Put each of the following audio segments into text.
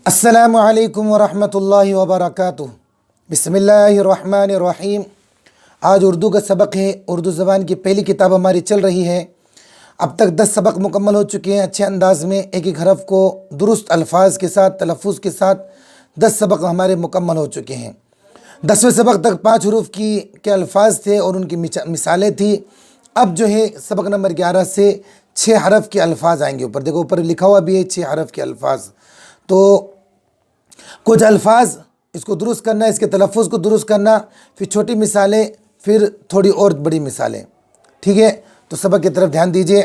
अस्सलामुअलैकुम वरहमतुल्लाहि वबरकातुह। बिस्मिल्लाहिर्रहमानिर्रहीम। आज उर्दू का सबक है। उर्दू ज़बान की पहली किताब हमारी चल रही है। अब तक 10 सबक मुकम्मल हो चुके हैं। अच्छे अंदाज में एक एक हरफ को दुरुस्त अल्फाज के साथ तलफ़ुज़ के साथ 10 सबक हमारे मुकम्मल हो चुके हैं। 10वें सबक तक 5 हरूफ के अल्फाज थे और उनकी मिसालें थी। अब जो है सबक नंबर 11 से 6 हरफ के अल्फाज आएंगे। ऊपर देखो, ऊपर लिखा हुआ भी है 6 हरफ के अल्फाज। तो कुछ अल्फाज इसको दुरुस्त करना, इसके तलफ़ुज़ को दुरुस्त करना, फिर छोटी मिसालें, फिर थोड़ी और बड़ी मिसालें। ठीक है, तो सबक की तरफ ध्यान दीजिए।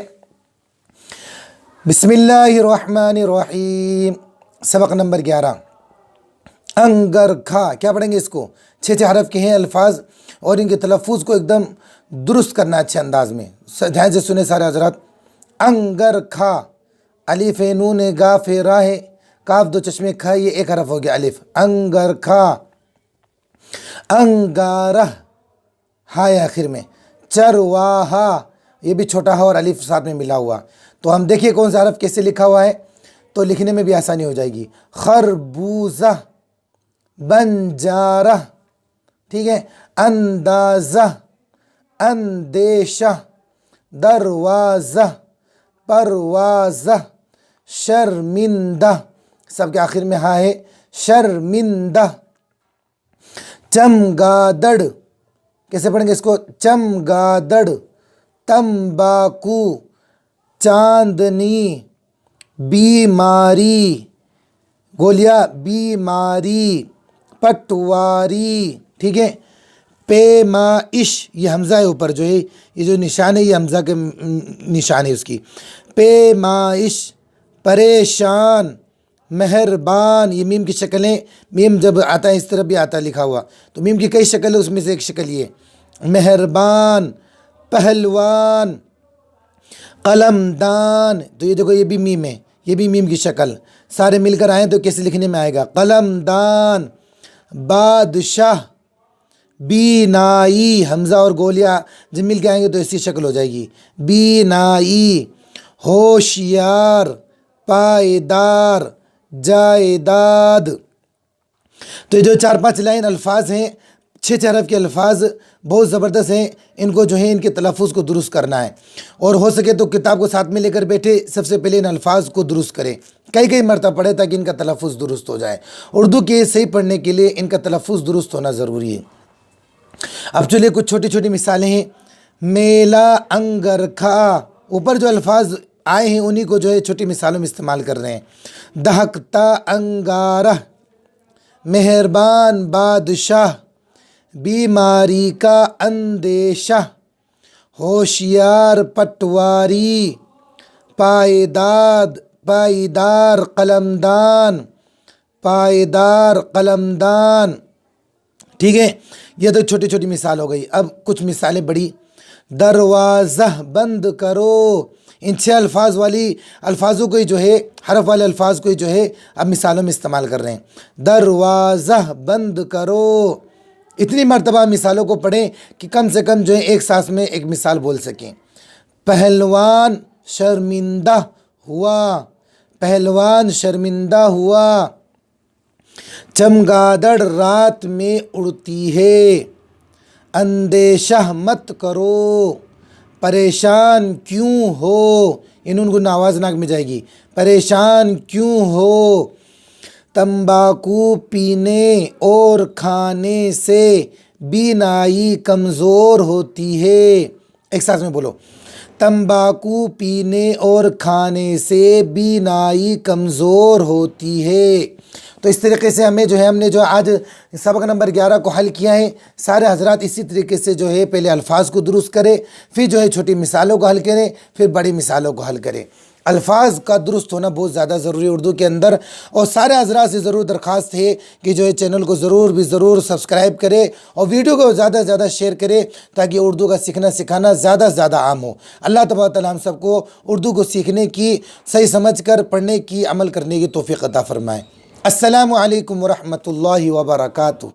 बिस्मिल्लाहिर्रहमानिर्रहीम। सबक नंबर 11 अंगर खा। क्या पढ़ेंगे इसको? 6 हरफ के हैं अल्फाज और इनके तलफ़ुज़ को एकदम दुरुस्त करना अच्छे अंदाज में। ध्यान से सुने सारे हजरात। अंगर खा, अलिफ नून गाफ राहे, काफ 2 चश्मे खा, ये एक हरफ हो गया अलिफ। अंगर खा। अंगारह, हाय आखिर में। चरवाहा, ये भी छोटा हा और अलिफ साथ में मिला हुआ। तो हम देखिए कौन सा हरफ कैसे लिखा हुआ है, तो लिखने में भी आसानी हो जाएगी। खरबूजा, बंजारा, ठीक है। अंदाज़ा, अंदेशा, दरवाज़ा, परवाज़ा, शर्मिंदा, सबके आखिर में हा है, शर्मिंदा। चमगादड़, कैसे पढ़ेंगे इसको? चमगादड़। तंबाकू, चांदनी, बीमारी, गोलिया, बीमारी, पटवारी, ठीक है। पेमाइश, ये हमज़ा है ऊपर जो है, ये जो निशान है ये हमज़ा के निशान है उसकी। पेमाइश। परेशान, मेहरबान, ये मीम की शक्ल है। मीम जब आता है इस तरह भी आता है लिखा हुआ, तो मीम की कई शक्ल है, उसमें से एक शक्ल ये मेहरबान। पहलवान, कलमदान, तो ये देखो ये भी मीम है, ये भी मीम की शक्ल। सारे मिलकर आए तो कैसे लिखने में आएगा? कलमदान। बादशाह, बीनाई, हमज़ा और गोलियाँ जब मिल के आएंगे तो ऐसी शक्ल हो जाएगी, बीनाई। होशियार, पायदार, जायदाद। तो ये जो 4-5 लाइन अल्फाज हैं, 6 हरफ के अल्फाज बहुत ज़बरदस्त हैं। इनको जो है इनके तलफ़ुज़ को दुरुस्त करना है, और हो सके तो किताब को साथ में लेकर बैठे, सबसे पहले इन अल्फाज को दुरुस्त करें, कई मरतबा पढ़े ताकि इनका तलफ़ुज़ दुरुस्त हो जाए। उर्दू के सही पढ़ने के लिए इनका तलफ़ुज़ दुरुस्त होना ज़रूरी है। अब चलिए कुछ छोटी छोटी मिसालें हैं। मेला, अंगरखा, ऊपर जो अल्फाज आए हैं उन्हीं को जो है छोटी मिसालों में इस्तेमाल कर रहे हैं। दहकता अंगारा, मेहरबान बादशाह, बीमारी का अंदेशा, होशियार पटवारी, पायदार कलमदान, पायदार कलमदान, ठीक है। ये तो छोटी छोटी मिसाल हो गई। अब कुछ मिसालें बड़ी। दरवाज़ा बंद करो। इन 6 अल्फाज वाली अल्फाजों को ही जो है, हरफ वाले अल्फाज को ही जो है अब मिसालों में इस्तेमाल कर रहे हैं। दरवाज़ा बंद करो। इतनी मरतबा मिसालों को पढ़ें कि कम से कम जो है एक सांस में एक मिसाल बोल सकें। पहलवान शर्मिंदा हुआ, पहलवान शर्मिंदा हुआ। चमगादड़ रात में उड़ती है। अंदेशा मत करो। परेशान क्यों हो, इन उनको आवाज़ नाक में जाएगी। परेशान क्यों हो। तंबाकू पीने और खाने से बीनाई कमज़ोर होती है। एक साथ में बोलो। तंबाकू पीने और खाने से बीनाई कमज़ोर होती है। तो इस तरीके से हमें जो है, हमने जो आज सबक नंबर 11 को हल किया है। सारे हजरात इसी तरीके से जो है पहले अल्फाज को दुरुस्त करें, फिर जो है छोटी मिसालों को हल करें, फिर बड़ी मिसालों को हल करें। अल्फाज का दुरुस्त होना बहुत ज़्यादा ज़रूरी है उर्दू के अंदर। और सारे हजरात से ज़रूर दरख्वास्त है कि जो है चैनल को ज़रूर सब्सक्राइब करें और वीडियो को ज़्यादा से ज़्यादा शेयर करें, ताकि उर्दू का सीखना सिखाना ज़्यादा से ज़्यादा आम हो। अल्लाह तबारक व तआला हम सबको उर्दू को सीखने की, सही समझ कर पढ़ने की, अमल करने की तौफीक अता फरमाए। अस्सलामुअलैकुम वरहमतुल्लाहि वबरकातुहू।